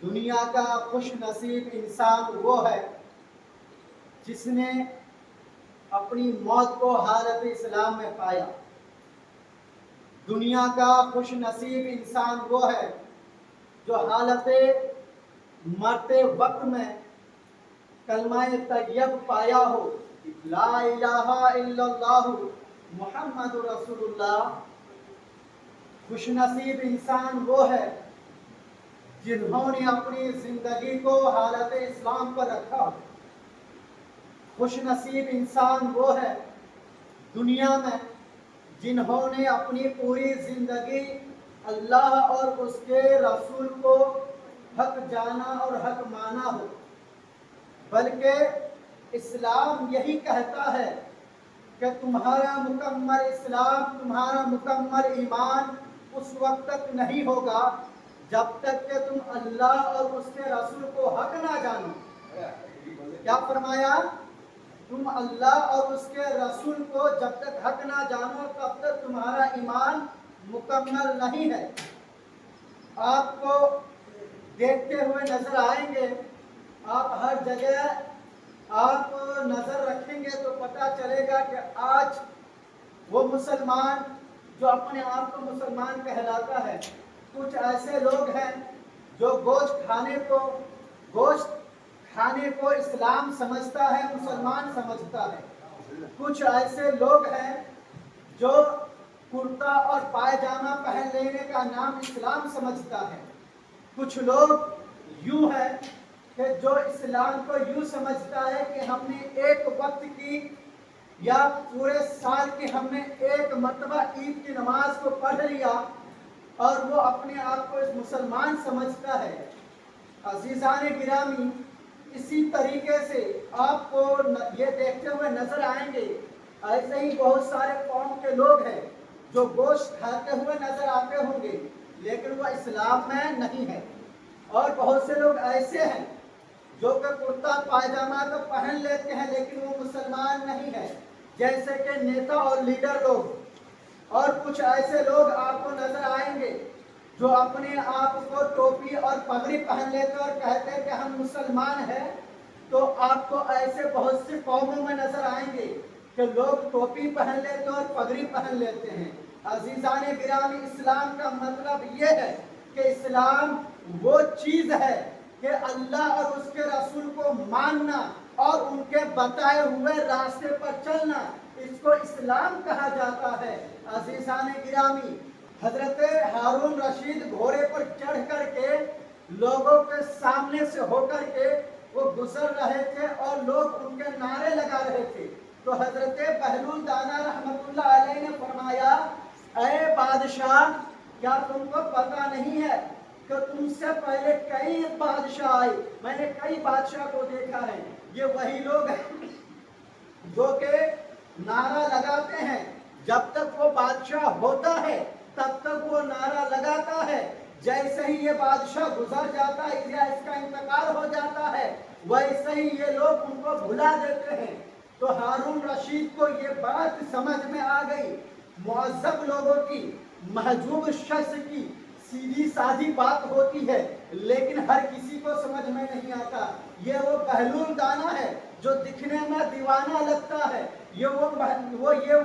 دنیا کا خوش نصیب انسان وہ ہے جس نے اپنی موت کو حالت اسلام میں پایا۔ دنیا کا خوش نصیب انسان وہ ہے جو حالت مرتے وقت میں کلمہ طیب پایا ہو، لا الہ الا اللہ محمد رسول اللہ۔ خوش نصیب انسان وہ ہے جنہوں نے اپنی زندگی کو حالت اسلام پر رکھا۔ خوش نصیب انسان وہ ہے دنیا میں جنہوں نے اپنی پوری زندگی اللہ اور اس کے رسول کو حق جانا اور حق مانا ہو۔ بلکہ اسلام یہی کہتا ہے کہ تمہارا مکمل اسلام، تمہارا مکمل ایمان اس وقت تک نہیں ہوگا جب تک کہ تم اللہ اور اس کے رسول کو حق نہ جانو۔ کیا فرمایا؟ تم اللہ اور اس کے رسول کو جب تک حق نہ جانو تب تک تمہارا ایمان مکمل نہیں ہے۔ آپ کو دیکھتے ہوئے نظر آئیں گے، آپ ہر جگہ آپ نظر رکھیں گے تو پتہ چلے گا کہ آج وہ مسلمان جو اپنے آپ کو مسلمان کہلاتا ہے، کچھ ایسے لوگ ہیں جو گوشت کھانے کو اسلام سمجھتا ہے، مسلمان سمجھتا ہے۔ کچھ ایسے لوگ ہیں جو کرتا اور پائجامہ پہن لینے کا نام اسلام سمجھتا ہے۔ کچھ لوگ یوں ہے کہ جو اسلام کو یوں سمجھتا ہے کہ ہم نے ایک وقت کی یا پورے سال کی ہم نے ایک مرتبہ عید کی نماز کو پڑھ لیا اور وہ اپنے آپ کو اس مسلمان سمجھتا ہے۔ عزیزان گرامی، اسی طریقے سے آپ کو یہ دیکھتے ہوئے نظر آئیں گے، ایسے ہی بہت سارے قوم کے لوگ ہیں جو گوشت کھاتے ہوئے نظر آتے ہوں گے لیکن وہ اسلام میں نہیں ہے۔ اور بہت سے لوگ ایسے ہیں جو کہ کرتا پائجامہ تو پہن لیتے ہیں لیکن وہ مسلمان نہیں ہے، جیسے کہ نیتا اور لیڈر لوگ۔ اور کچھ ایسے لوگ آپ کو نظر آئیں گے جو اپنے آپ کو ٹوپی اور پگڑی پہن لیتے اور کہتے ہیں کہ ہم مسلمان ہیں۔ تو آپ کو ایسے بہت سی قوموں میں نظر آئیں گے کہ لوگ ٹوپی پہن لیتے اور پگڑی پہن لیتے ہیں۔ عزیزان گرامی، اسلام کا مطلب یہ ہے کہ اسلام وہ چیز ہے کہ اللہ اور اس کے رسول کو ماننا اور ان کے بتائے ہوئے راستے پر چلنا، اس کو اسلام کہا جاتا ہے۔ عزیزان گرامی، حضرت ہارون رشید گھوڑے پر چڑھ کر کے لوگوں کے سامنے سے ہو کر کے وہ گزر رہے تھے اور لوگ ان کے نعرے لگا رہے تھے، تو حضرت بہلول دانا رحمت اللہ علیہ نے فرمایا، اے بادشاہ، کیا تم کو پتہ نہیں ہے کہ تم سے پہلے کئی بادشاہ آئے، میں نے کئی بادشاہ کو دیکھا ہے، یہ وہی لوگ ہیں جو کہ نعرہ لگاتے ہیں، جب تک وہ بادشاہ ہوتا ہے تب تک وہ نعرہ لگاتا ہے، جیسے ہی یہ بادشاہ گزر جاتا ہے یا اس کا انتقال ہو جاتا ہے ویسے ہی یہ لوگ ان کو بھلا دیتے ہیں۔ تو ہارون رشید کو یہ بات سمجھ میں آ گئی، معذب لوگوں کی، محجوب شخص کی سیدھی سادھی بات ہوتی ہے لیکن ہر کسی کو سمجھ میں نہیں آتا۔ یہ وہ بہلول دانا ہے جو دکھنے میں دیوانہ لگتا ہے، یہ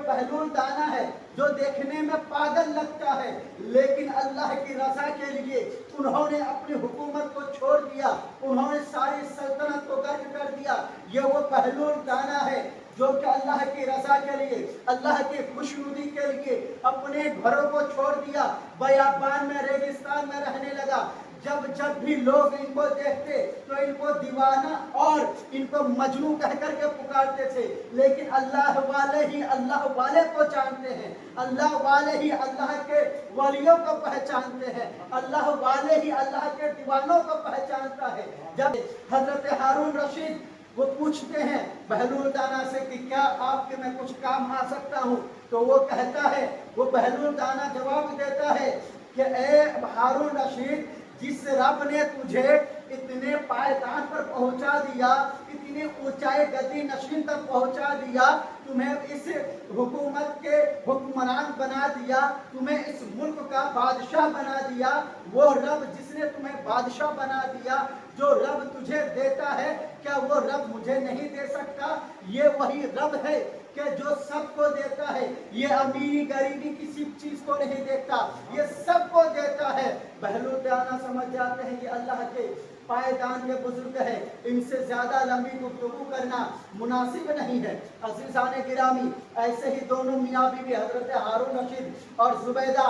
بہلول دانا ہے جو دیکھنے میں پاگل لگتا ہے، لیکن اللہ کی رضا کے لیے انہوں نے اپنی حکومت کو چھوڑ دیا، انہوں نے ساری سلطنت کو غرق کر دیا۔ یہ وہ بہلول دانا ہے جو کہ اللہ کی رضا کے لیے، اللہ کی خوشنودی کے لیے اپنے گھروں کو چھوڑ دیا، بیابان میں ریگستان میں رہنے لگا۔ جب بھی لوگ ان کو دیکھتے تو ان کو دیوانہ اور ان کو مجنون کہہ کر کے پکارتے تھے، لیکن اللہ والے ہی اللہ والے کو جانتے ہیں، اللہ والے ہی اللہ کے ولیوں کو پہچانتے ہیں، اللہ والے ہی اللہ کے دیوانوں کو پہچانتا ہے۔ جب حضرت ہارون رشید وہ پوچھتے ہیں بہلول دانا سے کہ کیا آپ کے میں کچھ کام آ سکتا ہوں، تو وہ کہتا ہے، وہ بہلول دانا جواب دیتا ہے کہ اے ہارون رشید، جس رب نے تجھے اتنے پائیدان پر پہنچا دیا، اتنی इतनी ऊंचाई गद्दी नशीन तक पहुंचा दिया, तुम्हें इस हुकूमत के हुक्मरान बना दिया, तुम्हें इस मुल्क का बादशाह बना दिया। वो रब जिसने तुम्हें बादशाह बना दिया, जो रब तुझे देता है, क्या वो रब मुझे नहीं दे सकता? ये वही रब है कि जो सबको देता है। ये अमीरी गरीबी किसी चीज को नहीं देता, ये सबको देता है। बहलूल दाना समझ जाते हैं ये अल्लाह के पायदान के बुजुर्ग है, इनसे ज्यादा लंबी गुफ्तगू करना मुनासिब नहीं है। अज़ीज़ान गिरामी, ऐसे ही दोनों मियाँ बीवी हजरत हारून रशीद और जुबैदा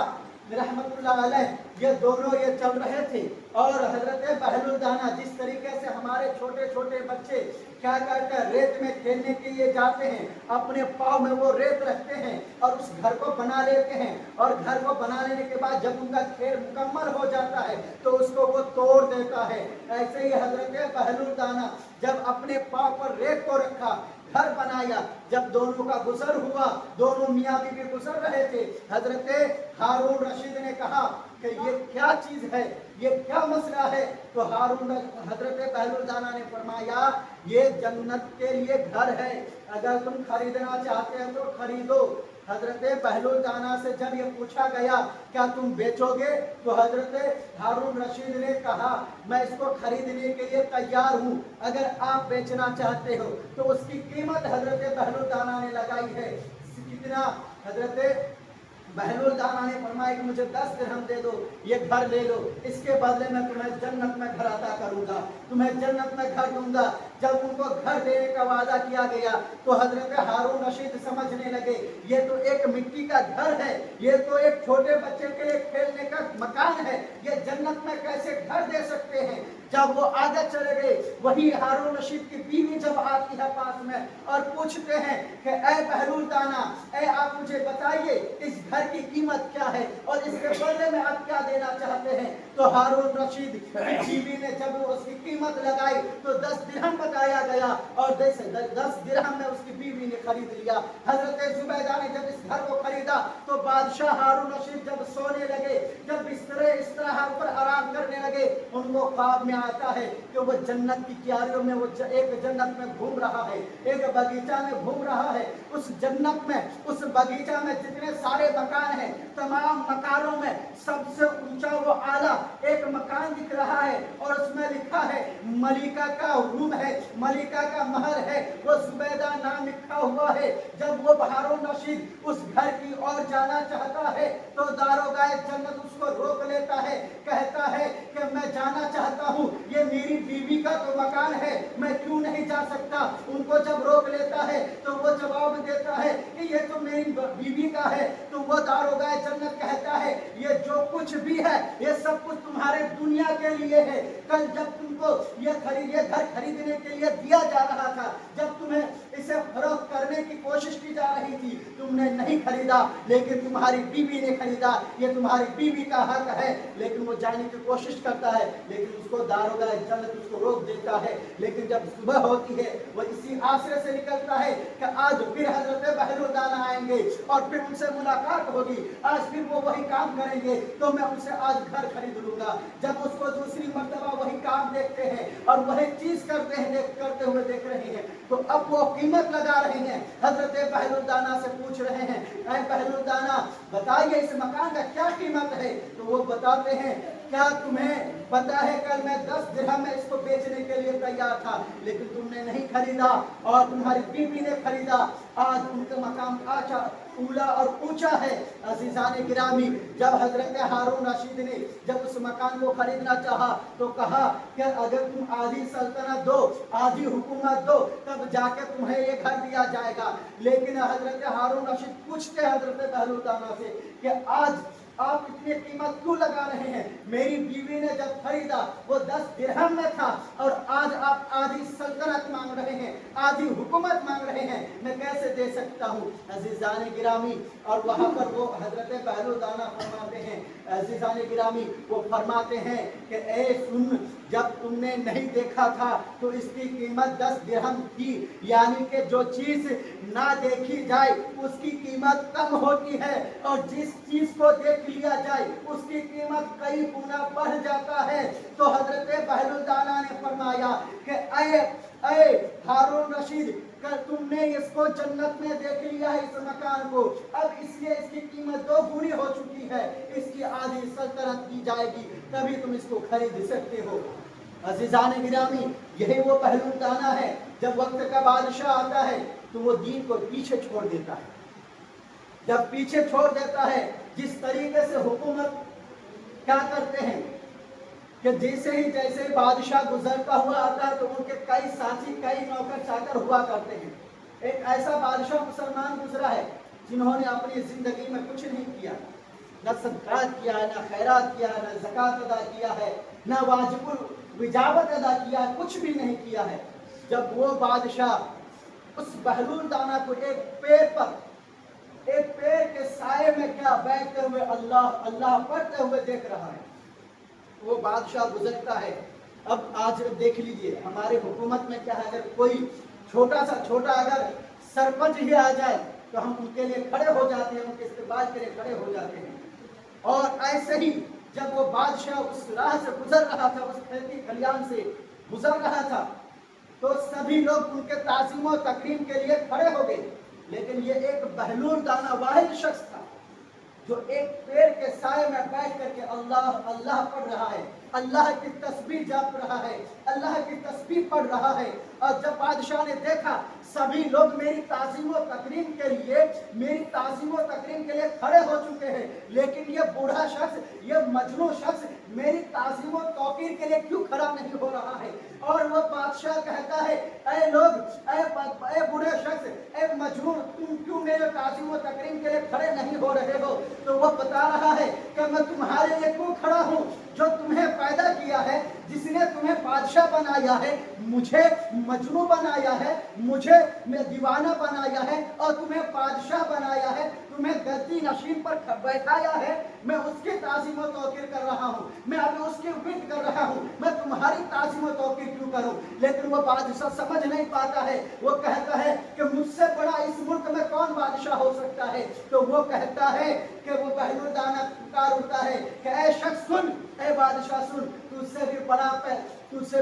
रहमतुल्लाह अलैह, ये दोनों ये चल रहे थे। और हजरत बहलूल दाना, जिस तरीके से हमारे छोटे छोटे बच्चे क्या करते हैं, रेत में खेलने के लिए जाते हैं, अपने पाँव में वो रेत रखते हैं और उस घर को बना लेते हैं, और घर को बना लेने के बाद जब उनका खेल मुकम्मल हो जाता है तो उसको वो तोड़ देता है। ऐसे ही हजरत बहलूल दाना जब अपने पाँव पर रेत को रखा, घर बनाया, जब दोनों का गुजर हुआ, दोनों मियाँ बीवी गुजर रहे थे, हजरत हारून रशीद ने कहा कि ये क्या चीज है, ये क्या मसला है? तो हजरत बहलूल दाना ने फरमाया, ये जन्नत के लिए घर है, अगर तुम खरीदना चाहते हो तो खरीदो। हजरत बहलूल दाना से जब ये पूछा गया क्या तुम बेचोगे, तो हजरत हारून रशीद ने कहा मैं इसको खरीदने के लिए तैयार हूँ, अगर आप बेचना चाहते हो। तो उसकी कीमत हजरत बहलूल दाना ने लगाई है। कितना? हजरत बहलूल दाना ने फरमाया कि मुझे 10 दिरहम दे दो, ये घर ले लो, इसके बदले में तुम्हें जन्नत में घर अता करूंगा, तुम्हें जन्नत में घर दूंगा। जब उनको घर देने का वादा किया गया तो हजरत हारून रशीद समझने लगे ये तो एक मिट्टी का घर है, ये तो एक छोटे बच्चे के लिए खेलने का मकान है, ये जन्नत में कैसे घर दे सकते हैं। जब वो आगे चले गए, वही हारून रशीद की बीवी जब आती है पास में और पूछते हैं कि ऐ बहलूल दाना, ऐ आप मुझे बताइए इस घर की कीमत क्या है और इसके बदले में आप क्या देना चाहते हैं। तो हारून रशीद बीवी ने जब उसकी कीमत लगाई तो 10 दिरहम बताया गया और 10 दिरहम में उसकी बीवी ने खरीद लिया। हजरत जुबैदा ने जब इस घर को खरीदा तो बादशाह हारून रशीद जब सोने लगे, जब बिस्तरे इस तरह पर आराम करने लगे, उनको ख्वाब में आता है कि वो जन्नत की क्यारियों में, वो एक जन्नत में घूम रहा है, एक बगीचा में घूम रहा है। उस जन्नत में, उस बगीचा में जितने सारे मकान हैं, तमाम मकानों में सबसे ऊंचा वो आला एक मकान दिख रहा है और उसमें लिखा है मलिका का रूम है, मलिका का महल है, वो जुबैदा नाम लिखा हुआ है। जब वो हारून रशीद उस घर की ओर जाना चाहता है तो दारोगाए जन्नत उसको रोक लेता है, कहता है कि मैं जाना चाहता हूँ, ये मेरी बीवी का तो मकान है, मैं क्यों नहीं जा सकता। उनको जब रोक लेता है तो वो जवाब देता है कि ये तो मेरी बीवी का है। तो वो दारोगाए जन्नत कहता है ये जो कुछ भी है ये सब कुछ तुम्हारे दुनिया के लिए है। कल जब तुमको ये घर खरीदने के लिए दिया जा रहा था, जब तुम्हें इसे फरोख्त करने की कोशिश की जा रही थी, तुमने नहीं खरीदा, लेकिन तुम्हारी बीवी ने खरीदा। ये तुम्हारी बीवी का हक है। लेकिन वो जाने की कोशिश करता है, लेकिन उसको दारोगाए जन्नत उसको रोक देता है। लेकिन जब सुबह होती है वो इसी आशय से निकलता है कि आज फिर हजरत बहलूल दाना आएंगे और फिर उनसे मुलाकात होगी, आज फिर वो वही काम करेंगे तो मैं उनसे आज घर खरीद लूंगा। जब उसको दूसरी मर्तबा वही काम देखते हैं और वही चीज करते हुए देख रहे हैं, तो अब वो कीमत लगा रहे हैं। हजरत बहलूल दाना से पूछ रहे हैं, ऐ बहलूल दाना बताइए इस मकान का क्या कीमत है। तो वो बताते हैं, क्या तुम्हें पता है कल मैं 10 दिरहम में इसको बेचने के लिए तैयार था, लेकिन तुमने नहीं खरीदा और तुम्हारी बीवी ने खरीदा। आज उनका मकाम आचा ऊला और ऊंचा है। अज़ीज़ान गिरामी, जब हजरत हारून रशीद ने जब उस मकान को खरीदना चाहा तो कहा कि अगर तुम आधी सल्तनत दो, आधी हुकूमत दो, तब जाके तुम्हें ये घर दिया जाएगा। लेकिन हजरत हारून रशीद पूछते हजरत बहलूल दाना से कि आज आप इतनी कीमत क्यों लगा रहे हैं? मेरी बीवी ने जब खरीदा वो 10 दिरहम में था और आज आप आधी सल्तनत मांग रहे हैं, आधी हुकूमत मांग रहे हैं, मैं कैसे दे सकता हूँ। अज़ीज़ान गिरामी, और वहाँ पर वो हजरत बहलूल दाना फरमाते हैं, अज़ीज़ान गिरामी वो फरमाते हैं कि ए सुन, जब तुमने नहीं देखा था तो इसकी कीमत 10 दिरहम थी, यानी कि जो चीज ना देखी जाए उसकी कीमत कम होती है और जिस चीज को देख लिया जाए उसकी कीमत कई गुना बढ़ जाता है। तो हजरत बहलूल दाना ने फरमाया कि ऐ लिया है इस मकान को, अब इसलिए इसकी कीमत 2 गुनी हो चुकी है, इसकी आधी सल्तनत दी जाएगी, तभी तुम इसको खरीद सकते हो। अजीजान गिरामी, यही वो पहलू दाना है, जब वक्त का बादशाह आता है तो वो दीन को पीछे छोड़ देता है। जब पीछे छोड़ देता है, जिस तरीके से हुकूमत क्या करते हैं कि जैसे ही बादशाह गुजरता हुआ आता है तो उनके कई साथी, कई नौकर चाकर हुआ करते हैं। एक ऐसा बादशाह मुसलमान गुजरा है जिन्होंने अपनी जिंदगी में कुछ नहीं किया, न सदकात किया, न खैरात किया, न ज़कात अदा किया है, न वाजिबुल विजाबत अदा किया है, कुछ भी नहीं किया है। जब वो बादशाह उस बहलूल दाना को एक पेड़ के साए में क्या बैठते हुए अल्लाह अल्लाह पढ़ते हुए देख रहा है, वो बादशाह गुजरता है। अब आज देख लीजिए हमारे हुकूमत में क्या है, अगर कोई छोटा अगर सरपंच ही आ जाए तो हम उनके लिए खड़े हो जाते हैं, उनके इस्तेमाल के लिए खड़े हो जाते हैं। और ऐसे ही जब वो बादशाह उस राह से गुजर रहा था, उस खेती खलियान से गुजर रहा था, तो सभी लोग उनके ताज़ीम और तकरीम के लिए खड़े हो गए। लेकिन ये एक बहलूल दाना वाहिद शख्स था जो एक पेड़ के साए में बैठ करके अल्लाह अल्लाह पढ़ रहा है, अल्लाह की तस्बीह जप रहा है, अल्लाह की तस्बीह पढ़ रहा है। और जब बादशाह ने देखा सभी लोग मेरी ताज़ीम व तकरीम के लिए खड़े हो चुके हैं, लेकिन ये बूढ़ा शख्स, ये मजनू शख्स मेरी ताज़ीम व तौकीर के लिए क्यों खड़ा नहीं हो रहा है। और वो बादशाह कहता है, ऐ लोग, ऐ बूढ़े शख्स, ऐ मजनू, तुम क्यों मेरे ताज़ीम व तकरीम के लिए खड़े नहीं हो रहे हो। तो वो बता रहा है कि मैं तुम्हारे लिए क्यों खड़ा हूँ, जो तुम्हें पैदा किया है, जिसने तुम्हें बादशाह बनाया है, मुझे मजनू बनाया है, मुझे दीवाना बनाया है और तुम्हें बादशाह बनाया है, तुम्हें गद्दी नशीन पर बैठाया है, मैं उसकी ताज़ीम व तौकीर कर रहा हूँ, मैं अभी उसकी उम्मीद कर रहा हूँ, मैं तुम्हारी ताज़ीम व तौकीर क्यों करूँ। लेकिन वो बादशाह समझ नहीं पाता है, वो कहता है कि मुझसे बड़ा इस मुल्क में कौन बादशाह हो सकता है। तो वो कहता है कि वो बहलूल दाना पुकार उठता है कि ऐ शख्स सुन, ऐ बादशाह सुन, तुझसे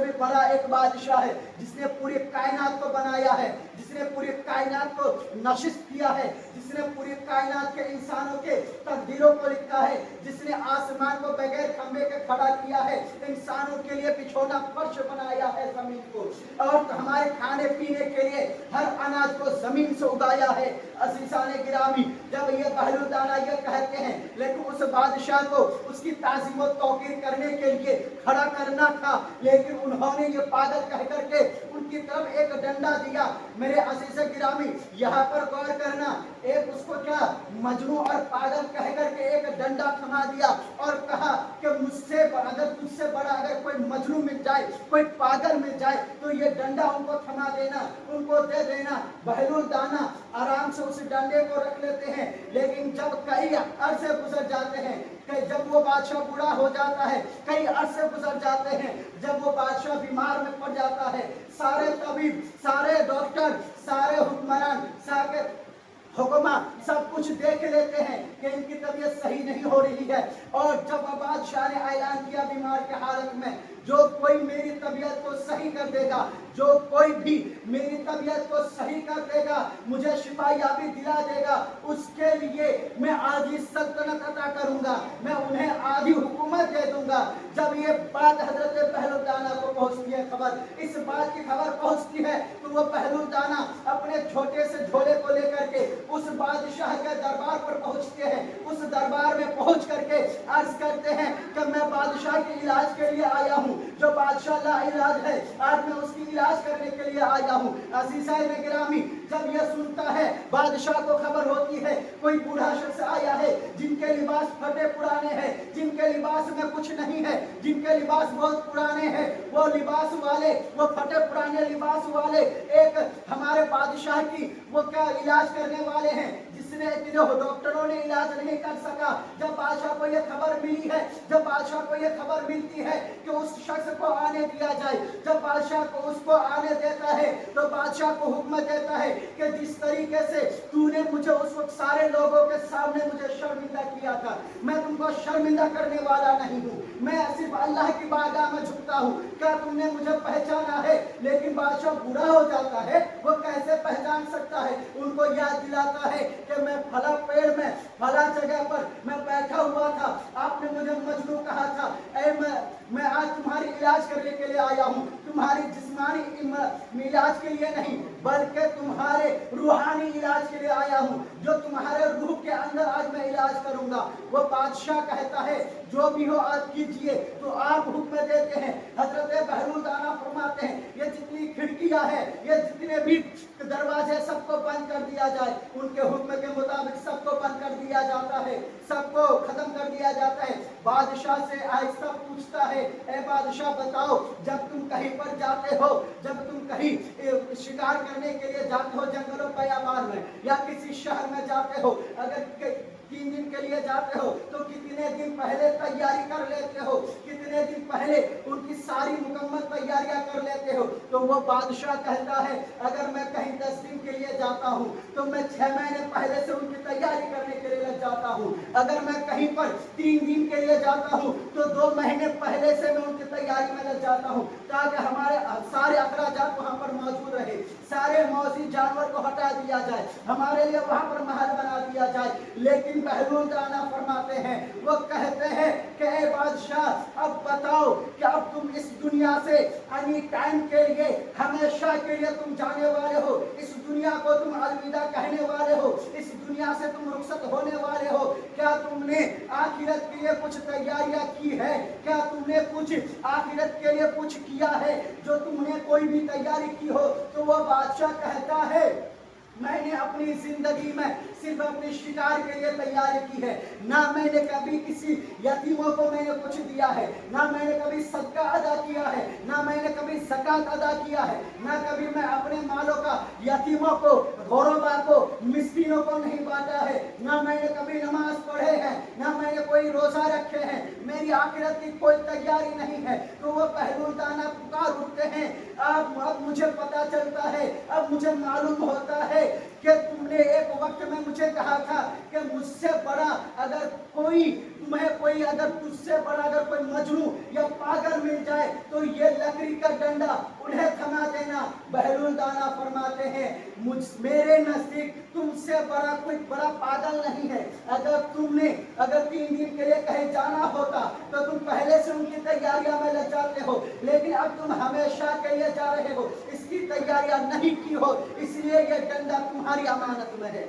भी बड़ा एक बादशाह है जिसने पूरी कायनात को बनाया है, जिसने पूरी कायनात को नशिस्त किया है, जिसने पूरी कायनात के इंसानों के तकदीरों को लिखा है, जिसने आसमान को बगैर खंबे के खड़ा किया है, इंसानों के लिए बिछोना फर्श बनाया है जमीन को, और हमारे खाने पीने के लिए हर अनाज को जमीन से उगाया है। अज़ीज़ाने गिरामी, जब ये बहलूल दाना ये कहते हैं, लेकिन उस बादशाह को उसकी ताज़ीम व तौकीर करने के लिए खड़ा करना था, लेकिन उन्होंने ये पागल कह करके उनकी तरफ एक डंडा दिया। मेरे अज़ीज़ गिरामी, यहाँ पर गौर करना, एक उसको क्या मजनू और पागल कह करके एक डंडा थमा दिया और कहा कि मुझसे अगर तुझसे बड़ा अगर कोई मजनू मिल जाए, कोई पागल मिल जाए, तो ये डंडा उनको थमा देना, उनको दे देना। बहलूल दाना आराम से उस डंडे को रख लेते हैं, लेकिन जब कई अरसे गुजर जाते हैं, जब वो बादशाह बूढ़ा हो जाता है, कई अरसे गुजर जाते हैं, जब वो बादशाह बीमार में पड़ जाता है, सारे तबीब, सारे डॉक्टर, सारे हुक्मरान, सारे हुक्मा सब कुछ देख लेते हैं कि इनकी तबीयत सही नहीं हो रही है। और जब बादशाह ने ऐलान किया बीमार के हालत में, जो कोई मेरी तबीयत को सही कर देगा, जो कोई भी मेरी तबीयत को सही कर देगा, मुझे शिफायाबी दिला देगा, उसके लिए मैं आधी सल्तनत अता करूंगा, मैं उन्हें आधी हुकूमत दे दूंगा। जब ये बात हजरत बहलूल दाना को पहुंचती है, खबर, इस बात की खबर पहुंचती है, तो वो बहलूल दाना अपने छोटे से झोले को लेकर के उस बादशाह के दरबार पर पहुंचते हैं। उस दरबार में पहुंच करके अर्ज करते हैं कि मैं बादशाह के इलाज के लिए आया हूँ, जो बादशाह ला इलाज है, आज मैं उसकी इलाज करने के लिए आया हूँ। अज़ीज़ाने गिरामी, जब यह सुनता है, बादशाह को खबर होती है कोई बूढ़ा शख्स आया है, जिनके लिबास फटे पुराने हैं, जिनके लिबास में कुछ नहीं है, जिनके लिबास बहुत पुराने हैं, वो लिबास वाले, वो फटे पुराने लिबास वाले एक हमारे बादशाह की वो क्या इलाज करने वाले हैं, जिसने डॉक्टरों ने इलाज नहीं कर सका। जब बादशाह को यह खबर मिली है, जब बादशाह को यह खबर मिलती है कि उस शख्स को आने दिया जाए, जब बादशाह को उसको आने देता है, तो बादशाह को हुक्म देता है कि जिस तरीके से तूने मुझे उस वक्त सारे लोगों के सामने मुझे शर्मिंदा किया था, मैं तुमको शर्मिंदा करने वाला नहीं हूँ। मैं सिर्फ अल्लाह की बारगाह में झुकता हूँ कि क्या तुमने मुझे पहचाना है? लेकिन बादशाह बुरा हो जाता है, वो कैसे पहचान सकता है? उनको याद दिलाता है कि मैं फला पेड़ में फला जगह पर मैं बैठा हुआ था, आपने मुझे मजनू कहा था। मैं आज तुम्हारी इलाज करने के लिए आया हूँ, तुम्हारी जिस्मानी इलाज के लिए नहीं, बल्कि तुम्हारे रूहानी इलाज के लिए आया हूँ, जो तुम्हारे रूह के अंदर आज मैं इलाज करूंगा। वो बादशाह कहता है जो भी हो आज कीजिए, तो आप हुक्म देते हैं। हजरत बहलूल दाना फरमाते हैं ये जितनी खिड़कियां हैं, ये जितने भी दरवाजे, सबको बंद कर दिया जाए। उनके हुक्म के मुताबिक सबको बंद कर दिया जाता है, सबको खत्म कर दिया जाता है। बादशाह से आहिस्ता पूछता है, ए बादशाह बताओ, जब तुम कहीं पर जाते हो, जब तुम कहीं शिकार करने के लिए जाते हो जंगलों बयाबान में, या किसी शहर में जाते हो, अगर 3 दिन के लिए जाते हो तो कितने दिन पहले तैयारी कर लेते हो? कितने दिन पहले उनकी सारी मुकम्मल तैयारियां कर लेते हो? तो वो बादशाह कहता है अगर मैं कहीं 10 दिन के लिए जाता हूँ तो मैं 6 महीने पहले से उनकी तैयारी करने के लिए लग जाता हूँ। अगर मैं कहीं पर 3 दिन के लिए जाता हूँ तो 2 महीने पहले से मैं उनकी तैयारी में लग जाता हूँ, ताकि हमारे सारे अखराजात वहाँ पर मौजूद रहे, सारे मौजी जानवर को हटा दिया जाए, हमारे लिए वहाँ पर महल बना दिया जाए। लेकिन बहलूल दाना फरमाते हैं, वो कहते हैं कि ए बादशाह अब बताओ कि अब तुम इस दुनिया से एनी टाइम के लिए, हमेशा के लिए तुम जाने वाले हो, इस दुनिया को तुम अलविदा कहने वाले हो, इस दुनिया से तुम रुखसत होने वाले हो। क्या तुमने आखिरत के लिए कुछ तैयारियां की है? क्या तुमने कुछ आखिरत के लिए कुछ किया है? जो तुमने कोई भी तैयारी की हो? तो वो बादशाह कहता है मैंने अपनी जिंदगी में सिर्फ अपने शिकार के लिए तैयारी की है, ना मैंने कभी किसी यतीमों को मैंने कुछ दिया है, ना मैंने कभी सदका अदा किया है, ना मैंने कभी ज़कात अदा किया है, ना कभी मैं अपने मालों का यतीमों को, गौरबा को, मिस्कीनों को नहीं बांटा है, ना मैंने कभी नमाज पढ़े हैं, ना मैंने कोई रोजा रखे हैं, मेरी आखिरत की कोई तैयारी नहीं है। तो वो बहलूल दाना पुकार उठते हैं, अब मुझे पता चलता है, अब मुझे मालूम होता है कि तुमने एक वक्त में मुझे कहा था कि मुझसे बड़ा अगर कोई तुम्हें कोई अगर तुझसे बड़ा अगर कोई मजनू या पागल मिल जाए तो ये लकड़ी का डंडा उन्हें थमा देना। बहलूल दाना फरमाते हैं मेरे नजदीक तुमसे बड़ा कोई बड़ा पागल नहीं है। अगर 3 दिन के लिए कहीं जाना होता तो तुम पहले से उनकी तैयारियां में लग जाते हो, लेकिन अब तुम हमेशा के लिए जा रहे हो, इसकी तैयारियां नहीं की हो, इसलिए ये डंडा तुम्हारी अमानत में है।